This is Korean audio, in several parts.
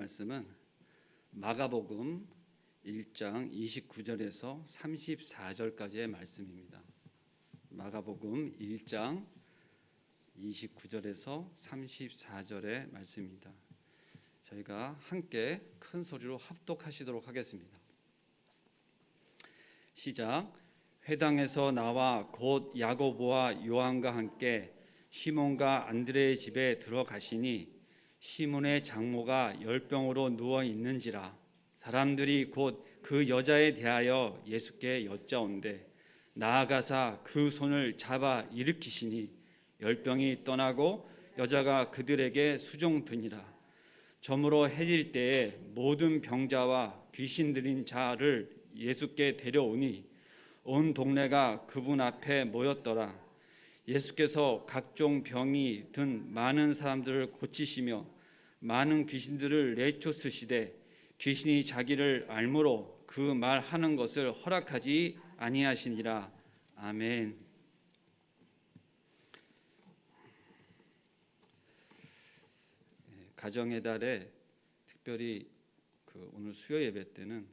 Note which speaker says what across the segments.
Speaker 1: 말씀은 마가복음 1장 29절에서 34절까지의 말씀입니다. 마가복음 1장 29절에서 34절의 말씀입니다. 저희가 함께 큰 소리로 합독하시도록 하겠습니다. 시작. 회당에서 나와 곧 야고보와 요한과 함께 시몬과 안드레의 집에 들어가시니 시몬의 장모가 열병으로 누워 있는지라. 사람들이 곧 그 여자에 대하여 예수께 여짜온대 나아가사 그 손을 잡아 일으키시니 열병이 떠나고 여자가 그들에게 수종드니라. 저물어 해질 때에 모든 병자와 귀신 들린 자를 예수께 데려오니 온 동네가 그분 앞에 모였더라. 예수께서 각종 병이 든 많은 사람들을 고치시며 많은 귀신들을 내쫓으시되 귀신이 자기를 알므로 그 말하는 것을 허락하지 아니하시니라. 아멘. 가정의 달에 특별히 오늘 수요 예배 때는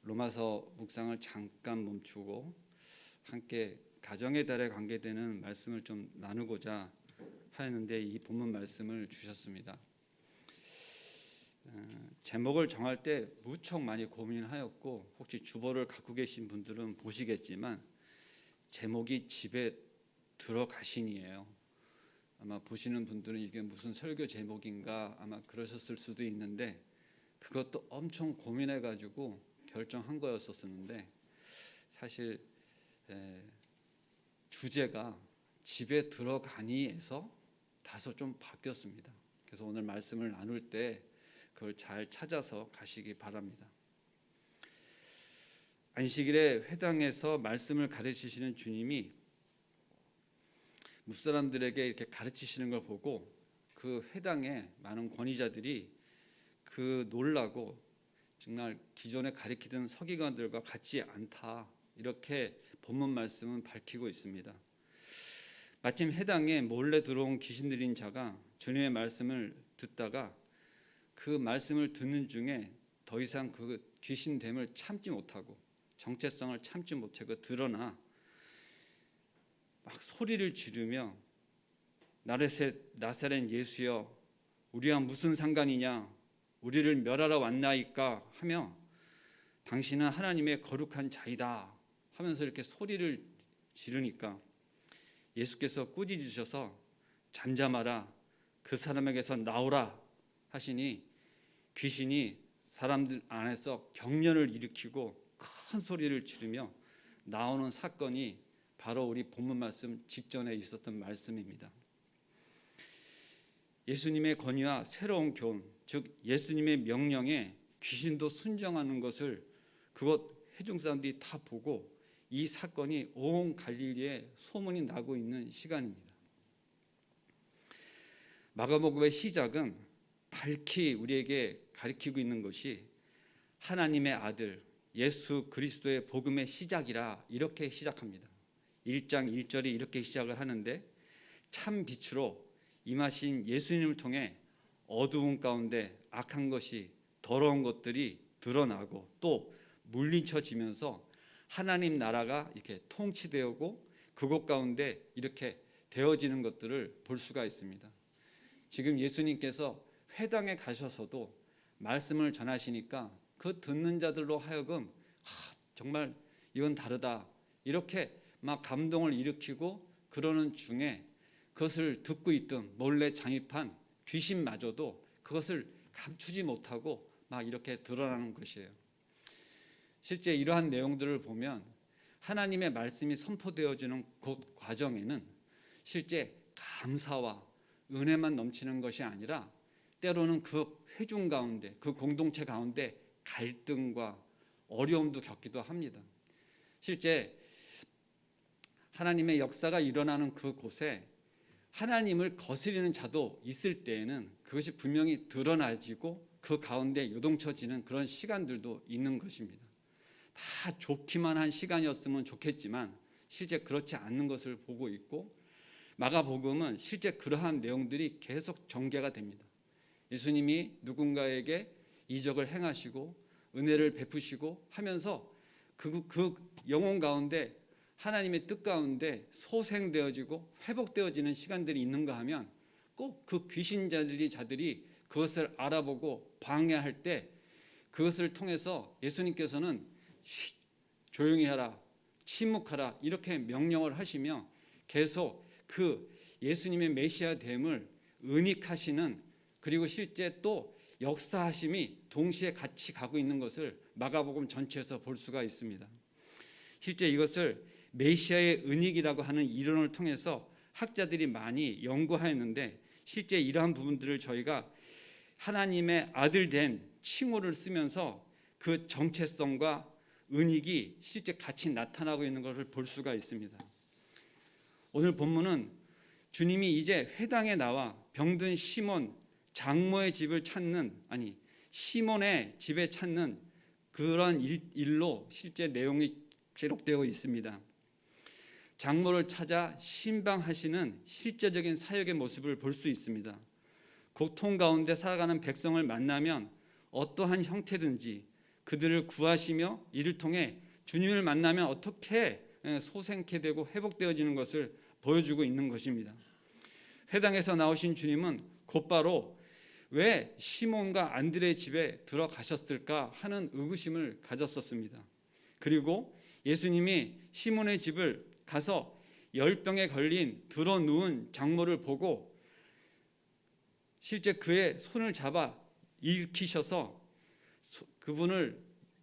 Speaker 1: 로마서 묵상을 잠깐 멈추고 함께 가정의 달에 관계되는 말씀을 좀 나누고자 하였는데 이 본문 말씀을 주셨습니다. 제목을 정할 때 무척 많이 고민하였고 혹시 주보를 갖고 계신 분들은 보시겠지만 제목이 집에 들어가시니예요. 아마 보시는 분들은 이게 무슨 설교 제목인가 아마 그러셨을 수도 있는데 그것도 엄청 고민해가지고 결정한 거였었는데 사실 주제가 집에 들어가니에서 다소 좀 바뀌었습니다. 그래서 오늘 말씀을 나눌 때 그걸 잘 찾아서 가시기 바랍니다. 안식일에 회당에서 말씀을 가르치시는 주님이 무사람들에게 이렇게 가르치시는 걸 보고 그 회당에 많은 권위자들이 놀라고 정말 기존에 가르치던 서기관들과 같지 않다 이렇게 본문 말씀은 밝히고 있습니다. 마침 회당에 몰래 들어온 귀신 들린 자가 주님의 말씀을 듣다가 그 말씀을 듣는 중에 더 이상 그 귀신됨을 참지 못하고 정체성을 참지 못하고 드러나 막 소리를 지르며 나사렛 예수여 우리와 무슨 상관이냐 우리를 멸하러 왔나이까 하며 당신은 하나님의 거룩한 자이다 하면서 이렇게 소리를 지르니까 예수께서 꾸짖으셔서 잠잠하라 그 사람에게서 나오라 하시니 귀신이 사람들 안에서 경련을 일으키고 큰 소리를 지르며 나오는 사건이 바로 우리 본문 말씀 직전에 있었던 말씀입니다. 예수님의 권위와 새로운 교훈, 즉 예수님의 명령에 귀신도 순종하는 것을 그것 회중 사람들이 다 보고 이 사건이 온 갈릴리에 소문이 나고 있는 시간입니다. 마가복음의 시작은 밝히 우리에게 가르치고 있는 것이 하나님의 아들 예수 그리스도의 복음의 시작이라 이렇게 시작합니다. 1장 1절이 이렇게 시작을 하는데 참 빛으로 임하신 예수님을 통해 어두운 가운데 악한 것이 더러운 것들이 드러나고 또 물리쳐지면서 하나님 나라가 이렇게 통치되고 그곳 가운데 이렇게 되어지는 것들을 볼 수가 있습니다. 지금 예수님께서 회당에 가셔서도 말씀을 전하시니까 그 듣는 자들로 하여금 정말 이건 다르다 이렇게 막 감동을 일으키고 그러는 중에 그것을 듣고 있던 몰래 잠입한 귀신마저도 그것을 감추지 못하고 막 이렇게 드러나는 것이에요. 실제 이러한 내용들을 보면 하나님의 말씀이 선포되어지는 그 과정에는 실제 감사와 은혜만 넘치는 것이 아니라 때로는 그 회중 가운데 그 공동체 가운데 갈등과 어려움도 겪기도 합니다. 실제 하나님의 역사가 일어나는 그곳에 하나님을 거스리는 자도 있을 때에는 그것이 분명히 드러나지고 그 가운데 요동쳐지는 그런 시간들도 있는 것입니다. 다 좋기만 한 시간이었으면 좋겠지만 실제 그렇지 않는 것을 보고 있고 마가복음은 실제 그러한 내용들이 계속 전개가 됩니다. 예수님이 누군가에게 이적을 행하시고 은혜를 베푸시고 하면서 그 영혼 가운데 하나님의 뜻 가운데 소생되어지고 회복되어지는 시간들이 있는가 하면 꼭 그 자들이 그것을 알아보고 방해할 때 그것을 통해서 예수님께서는 조용히 하라, 침묵하라 이렇게 명령을 하시며 계속 그 예수님의 메시아 됨을 은닉하시는, 그리고 실제 또 역사하심이 동시에 같이 가고 있는 것을 마가복음 전체에서 볼 수가 있습니다. 실제 이것을 메시아의 은닉이라고 하는 이론을 통해서 학자들이 많이 연구하였는데, 실제 이러한 부분들을 저희가 하나님의 아들 된 칭호를 쓰면서 그 정체성과 은닉이 실제 같이 나타나고 있는 것을 볼 수가 있습니다. 오늘 본문은 주님이 이제 회당에 나와 병든 시몬 장모의 집을 찾는, 시몬의 집에 찾는 그런 일로 실제 내용이 기록되어 있습니다. 장모를 찾아 신방하시는 실제적인 사역의 모습을 볼 수 있습니다. 고통 가운데 살아가는 백성을 만나면 어떠한 형태든지 그들을 구하시며 이를 통해 주님을 만나면 어떻게 소생케 되고 회복되어지는 것을 보여주고 있는 것입니다. 회당에서 나오신 주님은 곧바로 왜 시몬과 안드레의 집에 들어가셨을까 하는 의구심을 가졌었습니다. 그리고 예수님이 시몬의 집을 가서 열병에 걸린 들어 누운 장모를 보고 실제 그의 손을 잡아 일으키셔서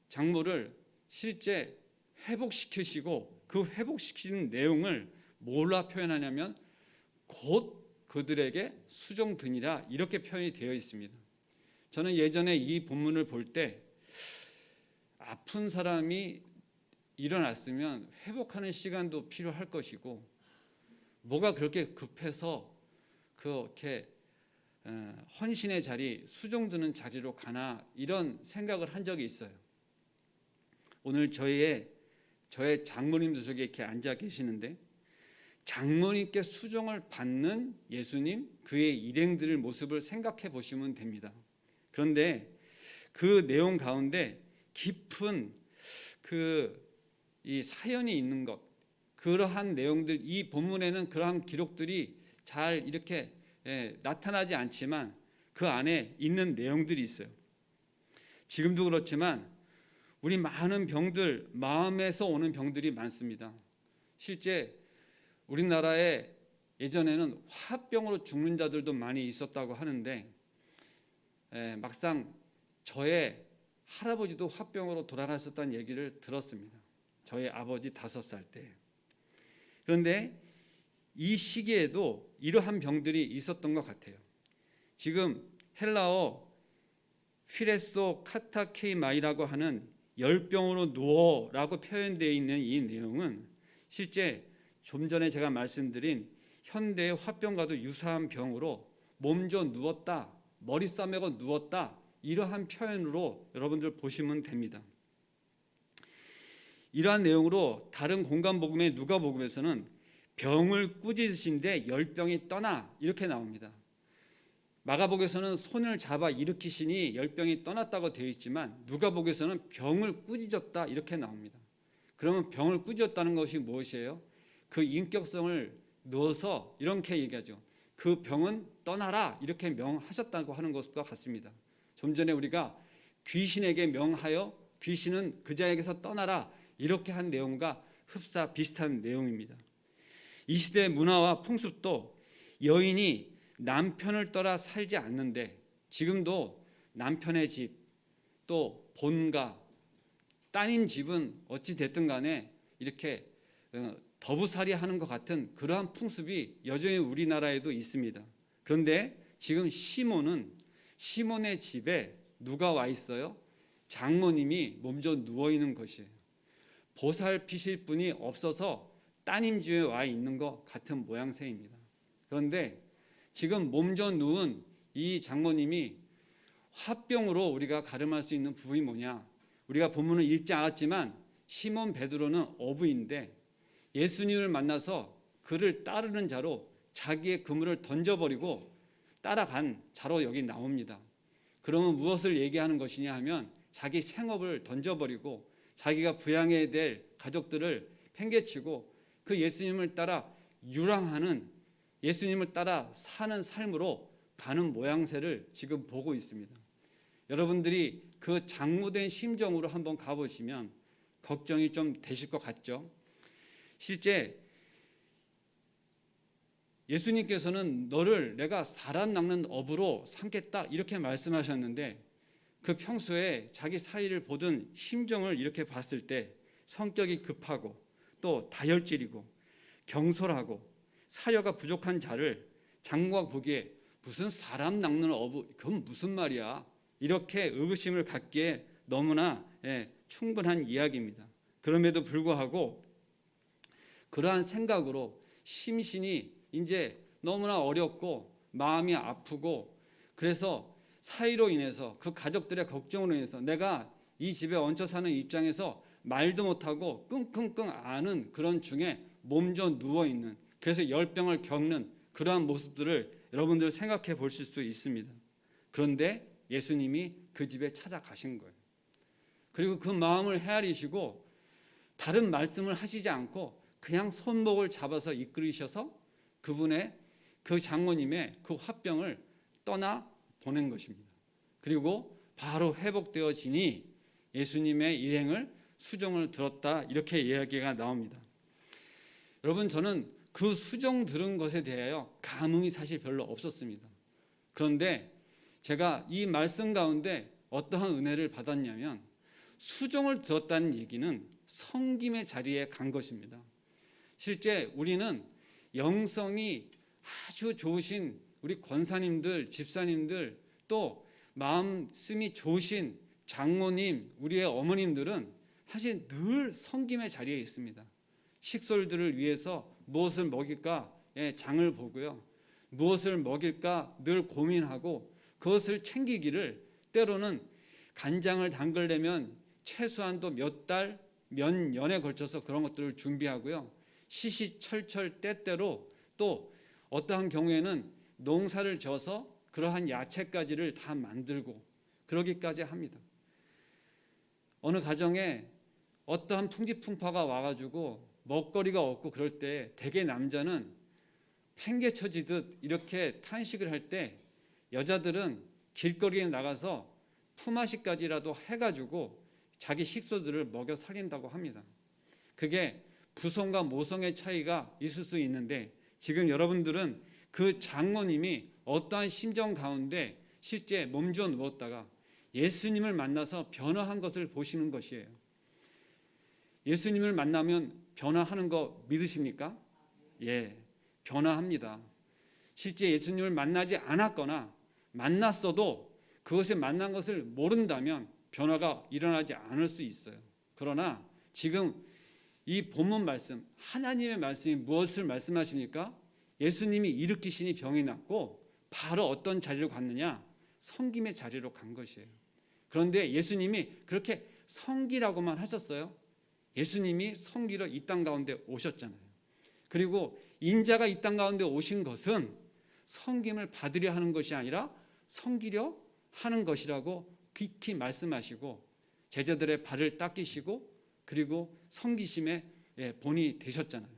Speaker 1: 장모를 실제 회복시키시고, 그 회복시키는 내용을 뭘로 표현하냐면 곧 그들에게 수종드니라 이렇게 표현이 되어 있습니다. 저는 예전에 이 본문을 볼 때 아픈 사람이 일어났으면 회복하는 시간도 필요할 것이고 뭐가 그렇게 급해서 그렇게 헌신의 자리, 수종드는 자리로 가나, 이런 생각을 한 적이 있어요. 오늘 저의 장모님도 저기 이렇게 앉아 계시는데, 장모님께 수종을 받는 예수님, 그의 일행들의 모습을 생각해 보시면 됩니다. 그런데 그 내용 가운데 깊은 이 사연이 있는 것, 그러한 내용들, 이 본문에는 그러한 기록들이 잘 이렇게 나타나지 않지만 그 안에 있는 내용들이 있어요. 지금도 그렇지만 우리 많은 병들, 마음에서 오는 병들이 많습니다. 실제 우리나라에 예전에는 화병으로 죽는 자들도 많이 있었다고 하는데, 막상 저의 할아버지도 화병으로 돌아가셨다는 얘기를 들었습니다. 저희 아버지 5살 때. 그런데 이 시기에도 이러한 병들이 있었던 것 같아요. 지금 헬라어 피레소 카타케이마이라고 하는 열병으로 누워라고 표현되어 있는 이 내용은 실제 좀 전에 제가 말씀드린 현대의 화병과도 유사한 병으로 몸져 누웠다, 머리 싸매고 누웠다, 이러한 표현으로 여러분들 보시면 됩니다. 이러한 내용으로 다른 공간복음의 누가복음에서는 병을 꾸짖으신데 열병이 떠나 이렇게 나옵니다. 마가복에서는 손을 잡아 일으키시니 열병이 떠났다고 되어 있지만 누가복에서는 병을 꾸짖었다 이렇게 나옵니다. 그러면 병을 꾸짖었다는 것이 무엇이에요? 그 인격성을 넣어서 이렇게 얘기하죠. 그 병은 떠나라 이렇게 명하셨다고 하는 것과 같습니다. 좀 전에 우리가 귀신에게 명하여 귀신은 그 자에게서 떠나라 이렇게 한 내용과 흡사 비슷한 내용입니다. 이 시대의 문화와 풍습도 여인이 남편을 떠나 살지 않는데, 지금도 남편의 집, 또 본가, 따님 집은 어찌 됐든 간에 이렇게 더부살이 하는 것 같은 그러한 풍습이 여전히 우리나라에도 있습니다. 그런데 지금 시몬의 집에 누가 와 있어요? 장모님이 몸져 누워 있는 것이에요. 보살피실 분이 없어서 따님 집에 와 있는 것 같은 모양새입니다. 그런데 지금 몸져 누운 이 장모님이 화병으로 우리가 가름할 수 있는 부분이 뭐냐? 우리가 본문을 읽지 않았지만 시몬 베드로는 어부인데 예수님을 만나서 그를 따르는 자로 자기의 그물을 던져버리고 따라간 자로 여기 나옵니다. 그러면 무엇을 얘기하는 것이냐 하면 자기 생업을 던져버리고 자기가 부양해야 될 가족들을 팽개치고 그 예수님을 따라 유랑하는, 예수님을 따라 사는 삶으로 가는 모양새를 지금 보고 있습니다. 여러분들이 그 장모된 심정으로 한번 가보시면 걱정이 좀 되실 것 같죠. 실제 예수님께서는 너를 내가 사람 낚는 어부로 삼겠다 이렇게 말씀하셨는데, 그 평소에 자기 사이를 보던 심정을 이렇게 봤을 때 성격이 급하고 또 다혈질이고 경솔하고 사려가 부족한 자를 장모가 보기에 무슨 사람 낚는 어부, 그건 무슨 말이야, 이렇게 의구심을 갖기에 너무나 충분한 이야기입니다. 그럼에도 불구하고 그러한 생각으로 심신이 이제 너무나 어렵고 마음이 아프고, 그래서 사이로 인해서 그 가족들의 걱정으로 인해서 내가 이 집에 얹혀 사는 입장에서 말도 못하고 끙끙끙 앓는 그런 중에 몸져 누워있는, 그래서 열병을 겪는 그러한 모습들을 여러분들 생각해 보실 수 있습니다. 그런데 예수님이 그 집에 찾아가신 거예요. 그리고 그 마음을 헤아리시고 다른 말씀을 하시지 않고 그냥 손목을 잡아서 이끌으셔서 그분의, 그 장모님의 그 화병을 떠나 보낸 것입니다. 그리고 바로 회복되어지니 예수님의 일행을 수종을 들었다, 이렇게 이야기가 나옵니다. 여러분, 저는 그 수종 들은 것에 대하여 감흥이 사실 별로 없었습니다. 그런데 제가 이 말씀 가운데 어떠한 은혜를 받았냐면, 수종을 들었다는 얘기는 섬김의 자리에 간 것입니다. 실제 우리는 영성이 아주 좋으신 우리 권사님들, 집사님들, 또 마음씀이 좋으신 장모님, 우리의 어머님들은 사실 늘 섬김의 자리에 있습니다. 식솔들을 위해서 무엇을 먹일까 장을 보고요, 무엇을 먹일까 늘 고민하고 그것을 챙기기를, 때로는 간장을 담글려면 최소한도 몇 달, 몇 년에 걸쳐서 그런 것들을 준비하고요, 시시철철 때때로 또 어떠한 경우에는 농사를 져서 그러한 야채까지를 다 만들고 그러기까지 합니다. 어느 가정에 어떠한 풍지풍파가 와가지고 먹거리가 없고 그럴 때 대개 남자는 팽개쳐지듯 이렇게 탄식을 할 때 여자들은 길거리에 나가서 품앗이까지라도 해가지고 자기 식소들을 먹여 살린다고 합니다. 그게 부성과 모성의 차이가 있을 수 있는데, 지금 여러분들은 그 장모님이 어떠한 심정 가운데 실제 몸져 누웠다가 예수님을 만나서 변화한 것을 보시는 것이에요. 예수님을 만나면 변화하는 거 믿으십니까? 예, 변화합니다. 실제 예수님을 만나지 않았거나 만났어도 그것에 만난 것을 모른다면 변화가 일어나지 않을 수 있어요. 그러나 지금 이 본문 말씀, 하나님의 말씀이 무엇을 말씀하십니까? 예수님이 일으키시니 병이 낫고 바로 어떤 자리로 갔느냐? 섬김의 자리로 간 것이에요. 그런데 예수님이 그렇게 섬기라고만 하셨어요? 예수님이 섬기러 이 땅 가운데 오셨잖아요. 그리고 인자가 이 땅 가운데 오신 것은 섬김을 받으려 하는 것이 아니라 섬기려 하는 것이라고 깊이 말씀하시고 제자들의 발을 닦이시고 그리고 섬기심의 본이 되셨잖아요.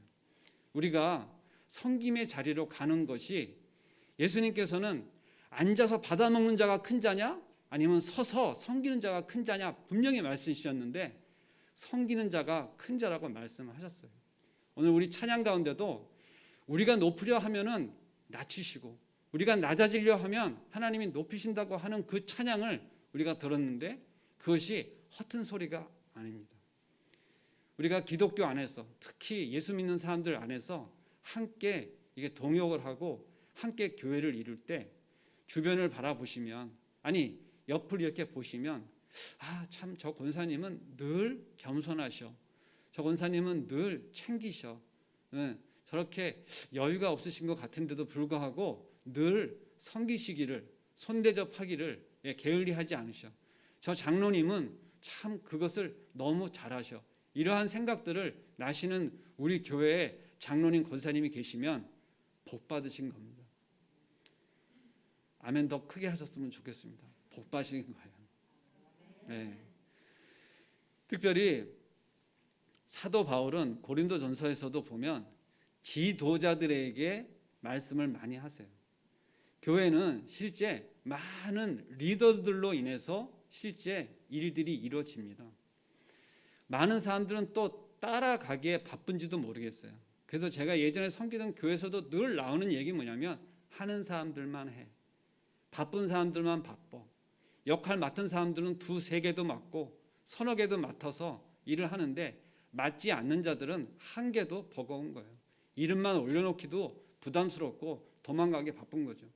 Speaker 1: 우리가 섬김의 자리로 가는 것이, 예수님께서는 앉아서 받아먹는 자가 큰 자냐 아니면 서서 섬기는 자가 큰 자냐 분명히 말씀 주셨는데 섬기는 자가 큰 자라고 말씀하셨어요. 오늘 우리 찬양 가운데도 우리가 높으려 하면은 낮추시고 우리가 낮아지려 하면 하나님이 높이신다고 하는 그 찬양을 우리가 들었는데 그것이 허튼 소리가 아닙니다. 우리가 기독교 안에서, 특히 예수 믿는 사람들 안에서 함께 이게 동역을 하고 함께 교회를 이룰 때 주변을 바라보시면, 아니 옆을 이렇게 보시면, 아, 참 저 권사님은 늘 겸손하셔, 저 권사님은 늘 챙기셔, 저렇게 여유가 없으신 것 같은데도 불구하고 늘 섬기시기를, 손대접하기를 게을리하지 않으셔, 저 장로님은 참 그것을 너무 잘하셔, 이러한 생각들을 나시는 우리 교회에 장로님 권사님이 계시면 복 받으신 겁니다. 아멘 더 크게 하셨으면 좋겠습니다. 복 받으신 거예요. 네. 특별히 사도 바울은 고린도전서에서도 보면 지도자들에게 말씀을 많이 하세요. 교회는 실제 많은 리더들로 인해서 실제 일들이 이루어집니다. 많은 사람들은 또 따라가기에 바쁜지도 모르겠어요. 그래서 제가 예전에 섬기던 교회에서도 늘 나오는 얘기 뭐냐면 하는 사람들만 해. 바쁜 사람들만 바빠. 역할 맡은 사람들은 2, 3개도 맡고 서너 개도 맡아서 일을 하는데 맡지 않는 자들은 1개도 버거운 거예요. 이름만 올려놓기도 부담스럽고 도망가기 바쁜 거죠.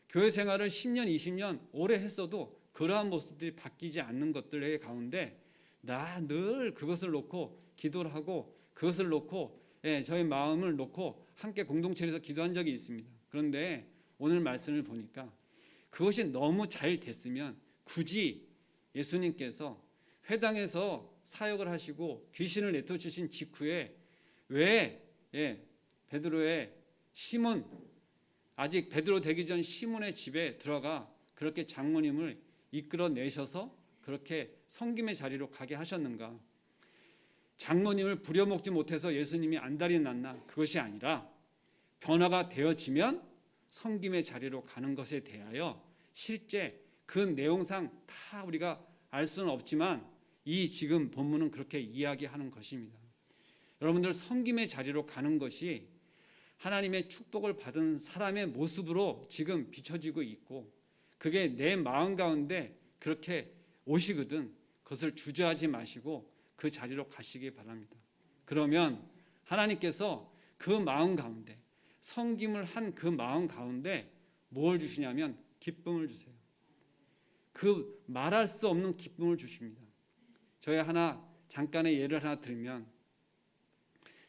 Speaker 1: 교회 생활을 10년, 20년 오래 했어도 그러한 모습들이 바뀌지 않는 것들의 가운데 나 늘 그것을 놓고 기도를 하고 그것을 놓고 저의 마음을 놓고 함께 공동체에서 기도한 적이 있습니다. 그런데 오늘 말씀을 보니까 그것이 너무 잘 됐으면 굳이 예수님께서 회당에서 사역을 하시고 귀신을 내쫓으신 직후에 왜 베드로의 시몬, 아직 베드로 되기 전 시몬의 집에 들어가 그렇게 장모님을 이끌어내셔서 그렇게 섬김의 자리로 가게 하셨는가? 장모님을 부려먹지 못해서 예수님이 안달이 났나? 그것이 아니라 변화가 되어지면 섬김의 자리로 가는 것에 대하여 실제 그 내용상 다 우리가 알 수는 없지만 이 지금 본문은 그렇게 이야기하는 것입니다. 여러분들 섬김의 자리로 가는 것이 하나님의 축복을 받은 사람의 모습으로 지금 비춰지고 있고 그게 내 마음 가운데 그렇게 오시거든 그것을 주저하지 마시고 그 자리로 가시기 바랍니다. 그러면 하나님께서 그 마음 가운데 섬김을 한 그 마음 가운데 뭘 주시냐면 기쁨을 주세요. 그 말할 수 없는 기쁨을 주십니다. 저희 잠깐의 예를 하나 들면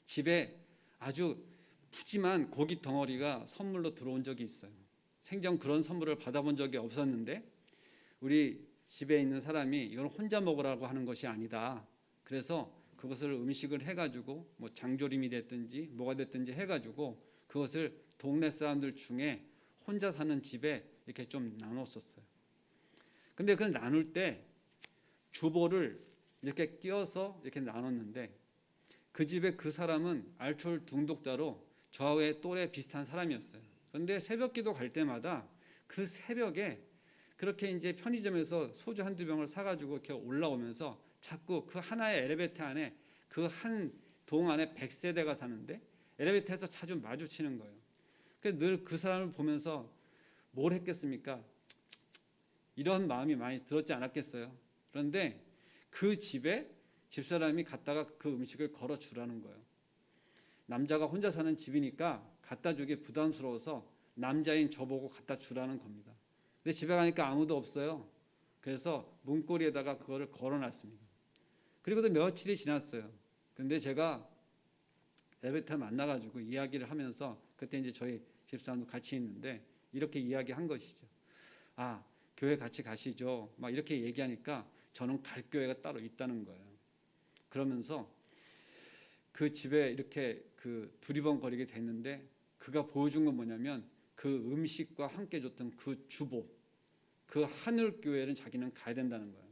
Speaker 1: 집에 아주 푸짐한 고기 덩어리가 선물로 들어온 적이 있어요. 생전 그런 선물을 받아본 적이 없었는데 우리 집에 있는 사람이 이건 혼자 먹으라고 하는 것이 아니다. 그래서 그것을 음식을 해가지고 뭐 장조림이 됐든지 뭐가 됐든지 해가지고 그것을 동네 사람들 중에 혼자 사는 집에 이렇게 좀 나눴었어요. 근데 그걸 나눌 때 주보를 이렇게 끼워서 이렇게 나눴는데 그 집에 그 사람은 알코올 중독자로 저의 또래 비슷한 사람이었어요. 그런데 새벽기도 갈 때마다 그 새벽에 그렇게 이제 편의점에서 소주 한두 병을 사가지고 이렇게 올라오면서 자꾸 그 하나의 엘리베이터 안에 그 한 동 안에 100세대가 사는데 엘리베이터에서 자주 마주치는 거예요. 그래서 늘 그 사람을 보면서 뭘 했겠습니까? 이런 마음이 많이 들었지 않았겠어요? 그런데 그 집에 집사람이 갔다가 그 음식을 걸어 주라는 거예요. 남자가 혼자 사는 집이니까 갖다 주기 부담스러워서 남자인 저보고 갖다 주라는 겁니다. 근데 집에 가니까 아무도 없어요. 그래서 문고리에다가 그거를 걸어놨습니다. 그리고도 며칠이 지났어요. 근데 제가 엘리베이터 만나가지고 이야기를 하면서 그때 이제 저희 집사람도 같이 있는데 이렇게 이야기한 것이죠. 아, 교회 같이 가시죠. 막 이렇게 얘기하니까 저는 갈 교회가 따로 있다는 거예요. 그러면서 그 집에 이렇게 그 두리번거리게 됐는데 그가 보여준 건 뭐냐면 그 음식과 함께 줬던 그 주보, 그 하늘교회를 자기는 가야 된다는 거예요.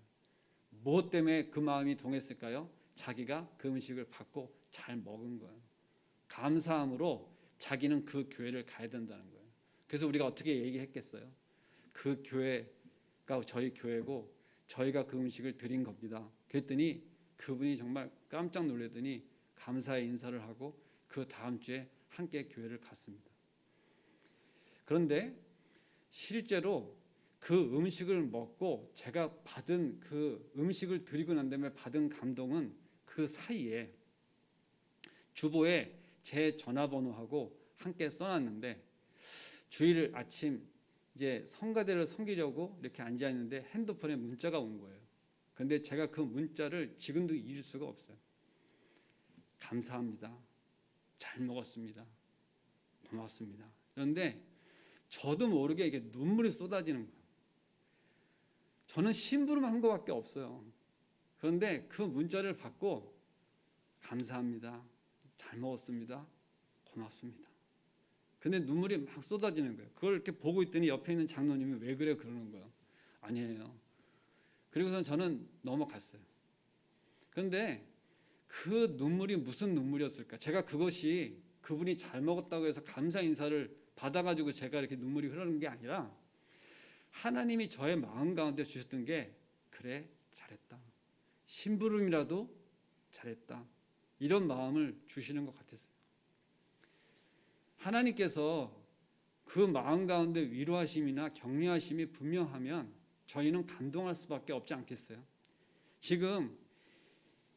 Speaker 1: 무엇 때문에 그 마음이 동했을까요? 자기가 그 음식을 받고 잘 먹은 거예요. 감사함으로 자기는 그 교회를 가야 된다는 거예요. 그래서 우리가 어떻게 얘기했겠어요? 그 교회가 저희 교회고 저희가 그 음식을 드린 겁니다. 그랬더니 그분이 정말 깜짝 놀라더니 감사의 인사를 하고 그 다음 주에 함께 교회를 갔습니다. 그런데 실제로 그 음식을 먹고 제가 받은 그 음식을 드리고 난 다음에 받은 감동은 그 사이에 주보에 제 전화번호하고 함께 써놨는데 주일 아침 이제 성가대를 섬기려고 이렇게 앉아 있는데 핸드폰에 문자가 온 거예요. 그런데 제가 그 문자를 지금도 잊을 수가 없어요. 감사합니다. 잘 먹었습니다. 고맙습니다. 그런데 저도 모르게 이게 눈물이 쏟아지는 거예요. 저는 심부름한 것밖에 없어요. 그런데 그 문자를 받고 감사합니다. 잘 먹었습니다. 고맙습니다. 근데 눈물이 막 쏟아지는 거예요. 그걸 이렇게 보고 있더니 옆에 있는 장로님이 왜 그래 그러는 거예요. 아니에요. 그리고선 저는 넘어갔어요. 그런데 그 눈물이 무슨 눈물이었을까? 제가 그것이 그분이 잘 먹었다고 해서 감사 인사를 받아가지고 제가 이렇게 눈물이 흐르는 게 아니라 하나님이 저의 마음 가운데 주셨던 게 그래 잘했다. 심부름이라도 잘했다. 이런 마음을 주시는 것 같았어요. 하나님께서 그 마음 가운데 위로하심이나 격려하심이 분명하면 저희는 감동할 수밖에 없지 않겠어요? 지금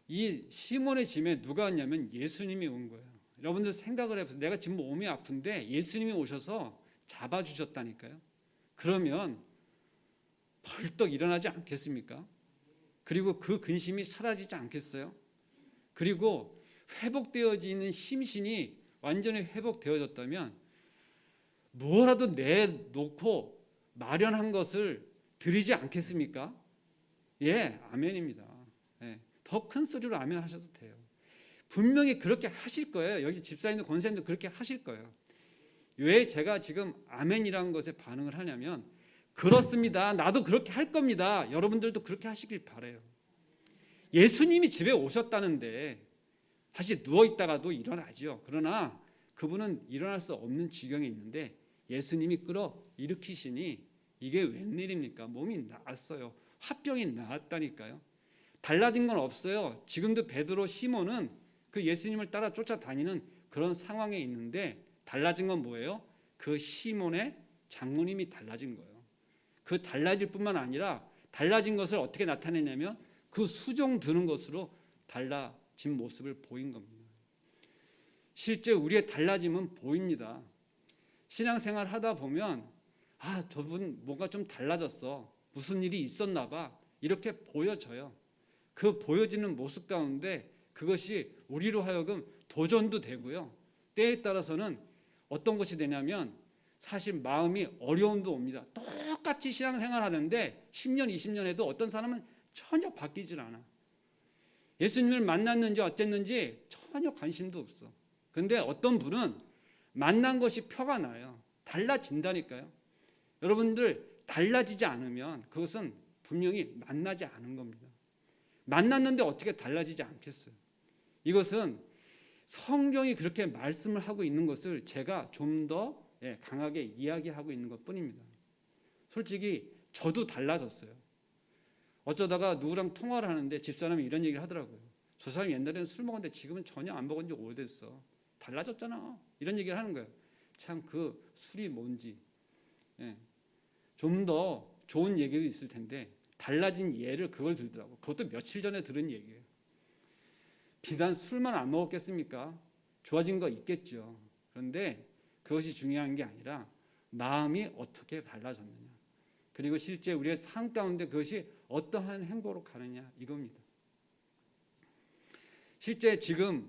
Speaker 1: 이 시몬의 짐에 누가 왔냐면 예수님이 온 거예요. 여러분들 생각을 해보세요. 내가 지금 몸이 아픈데 예수님이 오셔서 잡아주셨다니까요. 그러면 벌떡 일어나지 않겠습니까? 그리고 그 근심이 사라지지 않겠어요? 그리고 회복되어지는 심신이 완전히 회복되어졌다면 뭐라도 내놓고 마련한 것을 드리지 않겠습니까? 예, 아멘입니다. 예, 더 큰 소리로 아멘 하셔도 돼요. 분명히 그렇게 하실 거예요. 여기 집사님도 권사님도 그렇게 하실 거예요. 왜 제가 지금 아멘이라는 것에 반응을 하냐면 그렇습니다. 나도 그렇게 할 겁니다. 여러분들도 그렇게 하시길 바라요. 예수님이 집에 오셨다는데 사실 누워있다가도 일어나죠. 그러나 그분은 일어날 수 없는 지경에 있는데 예수님이 끌어 일으키시니 이게 웬일입니까? 몸이 나았어요. 화병이 나았다니까요. 달라진 건 없어요. 지금도 베드로 시몬은 그 예수님을 따라 쫓아다니는 그런 상황에 있는데 달라진 건 뭐예요? 그 시몬의 장모님이 달라진 거예요. 그 달라질 뿐만 아니라 달라진 것을 어떻게 나타내냐면 그 수종 드는 것으로 달라진 모습을 보인 겁니다. 실제 우리의 달라짐은 보입니다. 신앙생활 하다 보면 저분 뭔가 좀 달라졌어. 무슨 일이 있었나 봐. 이렇게 보여져요. 그 보여지는 모습 가운데 그것이 우리로 하여금 도전도 되고요. 때에 따라서는 어떤 것이 되냐면 사실 마음이 어려움도 옵니다. 똑같이 신앙생활 하는데 10년, 20년 해도 어떤 사람은 전혀 바뀌질 않아. 예수님을 만났는지 어땠는지 전혀 관심도 없어. 그런데 어떤 분은 만난 것이 표가 나요. 달라진다니까요. 여러분들 달라지지 않으면 그것은 분명히 만나지 않은 겁니다. 만났는데 어떻게 달라지지 않겠어요? 이것은 성경이 그렇게 말씀을 하고 있는 것을 제가 좀 더 강하게 이야기하고 있는 것뿐입니다. 솔직히 저도 달라졌어요. 어쩌다가 누구랑 통화를 하는데 집사람이 이런 얘기를 하더라고요. 저 사람이 옛날에는 술 먹었는데 지금은 전혀 안 먹은 지 오래됐어. 달라졌잖아. 이런 얘기를 하는 거예요. 참 그 술이 뭔지 좀 더 좋은 얘기도 있을 텐데 달라진 예를 그걸 들더라고. 그것도 며칠 전에 들은 얘기예요. 비단 술만 안 먹었겠습니까? 좋아진 거 있겠죠. 그런데 그것이 중요한 게 아니라 마음이 어떻게 달라졌느냐. 그리고 실제 우리의 삶 가운데 그것이 어떠한 행보로 가느냐 이겁니다. 실제 지금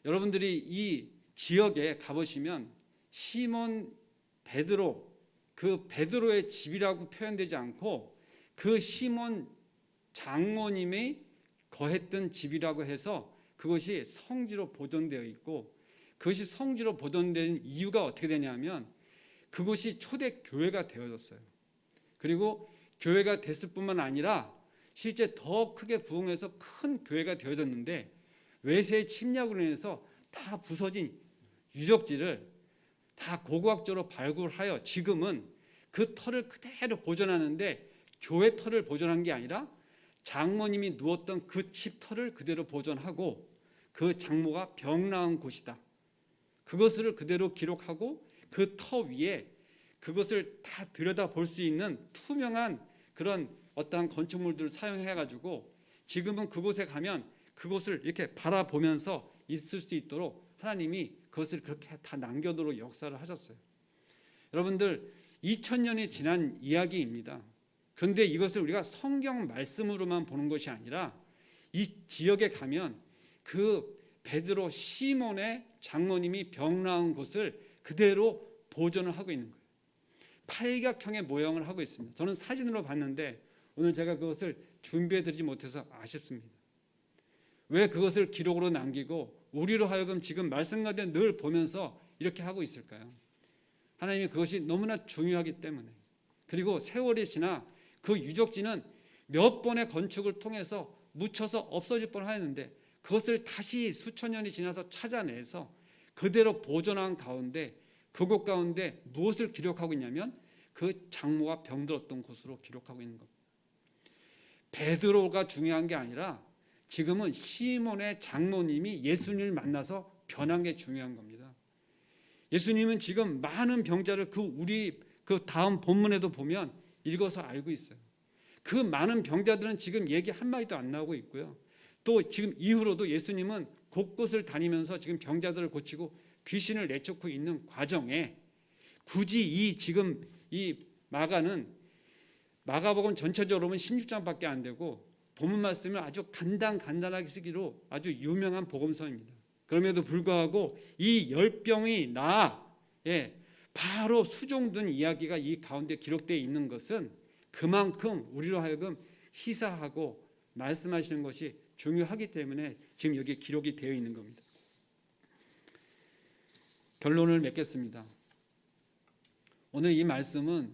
Speaker 1: 여러분들이 이 지역에 가보시면 시몬 베드로 그 베드로의 집이라고 표현되지 않고 그 시몬 장모님이 거했던 집이라고 해서 그것이 성지로 보존되어 있고 그것이 성지로 보존된 이유가 어떻게 되냐면 그것이 초대 교회가 되어졌어요. 그리고 교회가 됐을 뿐만 아니라 실제 더 크게 부흥해서 큰 교회가 되어졌는데 외세의 침략으로 인해서 다 부서진 유적지를 다 고고학적으로 발굴하여 지금은 그 터를 그대로 보존하는데 교회 터를 보존한 게 아니라 장모님이 누웠던 그 집 터를 그대로 보존하고 그 장모가 병 나은 곳이다. 그것을 그대로 기록하고 그 터 위에 그것을 다 들여다볼 수 있는 투명한 그런 어떠한 건축물들을 사용해가지고 지금은 그곳에 가면 그곳을 이렇게 바라보면서 있을 수 있도록 하나님이 그것을 그렇게 다 남겨두도록 역사를 하셨어요. 여러분들 2000년이 지난 이야기입니다. 그런데 이것을 우리가 성경 말씀으로만 보는 것이 아니라 이 지역에 가면 그 베드로 시몬의 장모님이 병 나은 곳을 그대로 보존을 하고 있는 거예요. 팔각형의 모형을 하고 있습니다. 저는 사진으로 봤는데 오늘 제가 그것을 준비해드리지 못해서 아쉽습니다. 왜 그것을 기록으로 남기고 우리로 하여금 지금 말씀 가운데 늘 보면서 이렇게 하고 있을까요? 하나님이 그것이 너무나 중요하기 때문에. 그리고 세월이 지나 그 유적지는 몇 번의 건축을 통해서 묻혀서 없어질 뻔하였는데 그것을 다시 수천 년이 지나서 찾아내서 그대로 보존한 가운데 그곳 가운데 무엇을 기록하고 있냐면 그 장모가 병들었던 곳으로 기록하고 있는 겁니다. 베드로가 중요한 게 아니라 지금은 시몬의 장모님이 예수님을 만나서 변한 게 중요한 겁니다. 예수님은 지금 많은 병자를 우리 다음 본문에도 보면 읽어서 알고 있어요. 그 많은 병자들은 지금 얘기 한마디도 안 나오고 있고요. 또 지금 이후로도 예수님은 곳곳을 다니면서 지금 병자들을 고치고 귀신을 내쫓고 있는 과정에 굳이 지금 이 마가복음 전체적으로 보면 16장밖에 안 되고 본문 말씀을 아주 간단하게 쓰기로 아주 유명한 복음서입니다. 그럼에도 불구하고 이 열병이 바로 수종든 이야기가 이 가운데 기록되어 있는 것은 그만큼 우리로 하여금 시사하고 말씀하시는 것이 중요하기 때문에 지금 여기 기록이 되어 있는 겁니다. 결론을 맺겠습니다. 오늘 이 말씀은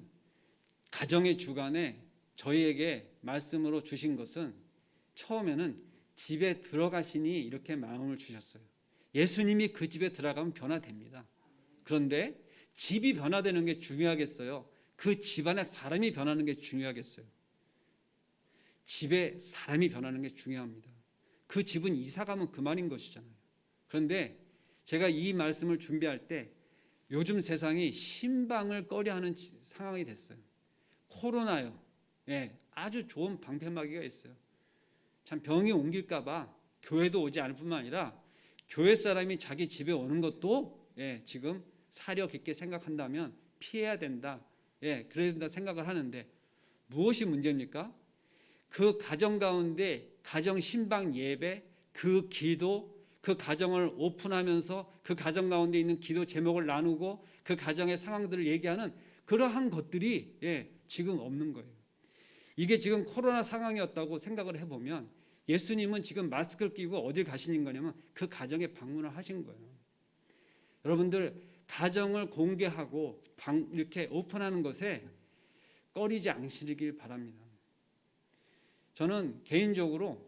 Speaker 1: 가정의 주간에 저희에게 말씀으로 주신 것은 처음에는 집에 들어가시니 이렇게 마음을 주셨어요. 예수님이 그 집에 들어가면 변화됩니다. 그런데 집이 변화되는 게 중요하겠어요? 그 집안에 사람이 변하는 게 중요하겠어요? 집에 사람이 변하는 게 중요합니다. 그 집은 이사 가면 그만인 것이잖아요. 그런데 제가 이 말씀을 준비할 때 요즘 세상이 신방을 꺼려하는 상황이 됐어요. 코로나요. 아주 좋은 방패막이가 있어요. 참 병이 옮길까 봐 교회도 오지 않을 뿐만 아니라 교회 사람이 자기 집에 오는 것도 지금 사려 깊게 생각한다면 피해야 된다. 그래야 된다 생각을 하는데 무엇이 문제입니까? 그 가정 가운데 가정 신방 예배, 그 기도, 그 가정을 오픈하면서 그 가정 가운데 있는 기도 제목을 나누고 그 가정의 상황들을 얘기하는 그러한 것들이 지금 없는 거예요. 이게 지금 코로나 상황이었다고 생각을 해보면 예수님은 지금 마스크를 끼고 어딜 가시는 거냐면 그 가정에 방문을 하신 거예요. 여러분들 가정을 공개하고 이렇게 오픈하는 것에 꺼리지 않으시길 바랍니다. 저는 개인적으로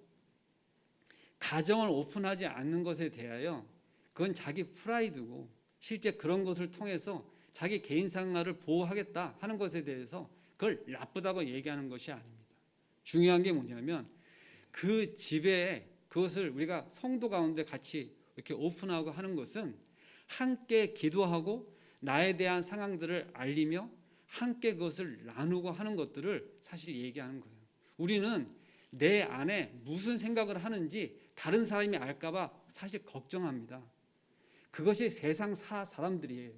Speaker 1: 가정을 오픈하지 않는 것에 대하여 그건 자기 프라이드고 실제 그런 것을 통해서 자기 개인 생활을 보호하겠다 하는 것에 대해서 그걸 나쁘다고 얘기하는 것이 아닙니다. 중요한 게 뭐냐면 그 집에 그것을 우리가 성도 가운데 같이 이렇게 오픈하고 하는 것은 함께 기도하고 나에 대한 상황들을 알리며 함께 그것을 나누고 하는 것들을 사실 얘기하는 거예요. 우리는 내 안에 무슨 생각을 하는지 다른 사람이 알까 봐 사실 걱정합니다. 그것이 세상 사람들이에요.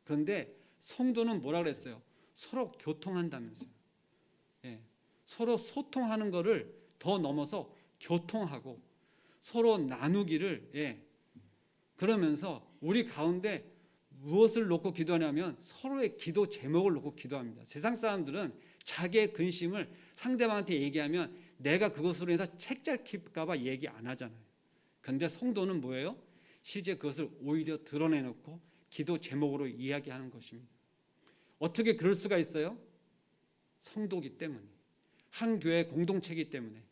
Speaker 1: 그런데 성도는 뭐라 그랬어요? 서로 교통한다면서요. 서로 소통하는 것을 더 넘어서 교통하고 서로 나누기를 그러면서 우리 가운데 무엇을 놓고 기도하냐면 서로의 기도 제목을 놓고 기도합니다. 세상 사람들은 자기의 근심을 상대방한테 얘기하면 내가 그것으로 인해서 책잡힐까 봐 얘기 안 하잖아요. 그런데 성도는 뭐예요? 실제 그것을 오히려 드러내놓고 기도 제목으로 이야기하는 것입니다. 어떻게 그럴 수가 있어요? 성도이기 때문에, 한 교회 공동체이기 때문에,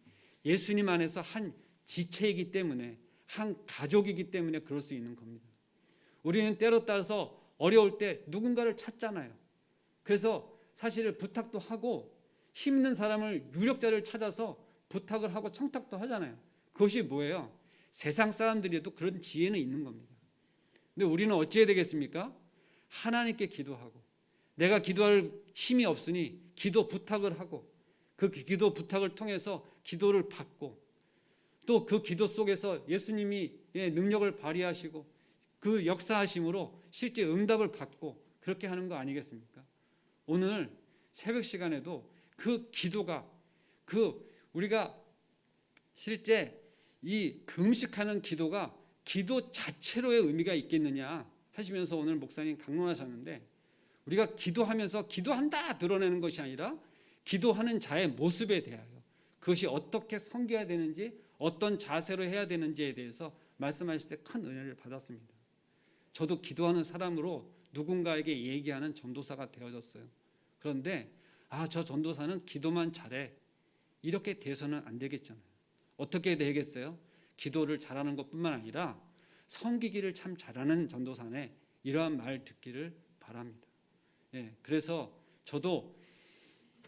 Speaker 1: 예수님 안에서 한 지체이기 때문에, 한 가족이기 때문에 그럴 수 있는 겁니다. 우리는 때로 따라서 어려울 때 누군가를 찾잖아요. 그래서 사실 부탁도 하고 힘있는 사람을 유력자를 찾아서 부탁을 하고 청탁도 하잖아요. 그것이 뭐예요? 세상 사람들이도 그런 지혜는 있는 겁니다. 근데 우리는 어찌해야 되겠습니까? 하나님께 기도하고 내가 기도할 힘이 없으니 기도 부탁을 하고 그 기도 부탁을 통해서 기도를 받고 또 그 기도 속에서 예수님이 능력을 발휘하시고 그 역사하심으로 실제 응답을 받고 그렇게 하는 거 아니겠습니까? 오늘 새벽 시간에도 그 기도가 우리가 실제 이 금식하는 기도가 기도 자체로의 의미가 있겠느냐 하시면서 오늘 목사님 강론하셨는데 우리가 기도하면서 기도한다 드러내는 것이 아니라 기도하는 자의 모습에 대하여 그것이 어떻게 섬겨야 되는지 어떤 자세로 해야 되는지에 대해서 말씀하실 때 큰 은혜를 받았습니다. 저도 기도하는 사람으로 누군가에게 얘기하는 전도사가 되어졌어요. 그런데 저 전도사는 기도만 잘해. 이렇게 돼서는 안 되겠잖아요. 어떻게 되겠어요? 기도를 잘하는 것뿐만 아니라 섬기기를 참 잘하는 전도사네. 이러한 말 듣기를 바랍니다. 그래서 저도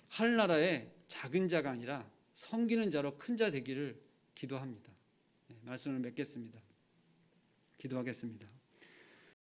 Speaker 1: 하늘나라의 작은 자가 아니라 섬기는 자로 큰 자 되기를 기도합니다. 말씀을 맺겠습니다. 기도하겠습니다.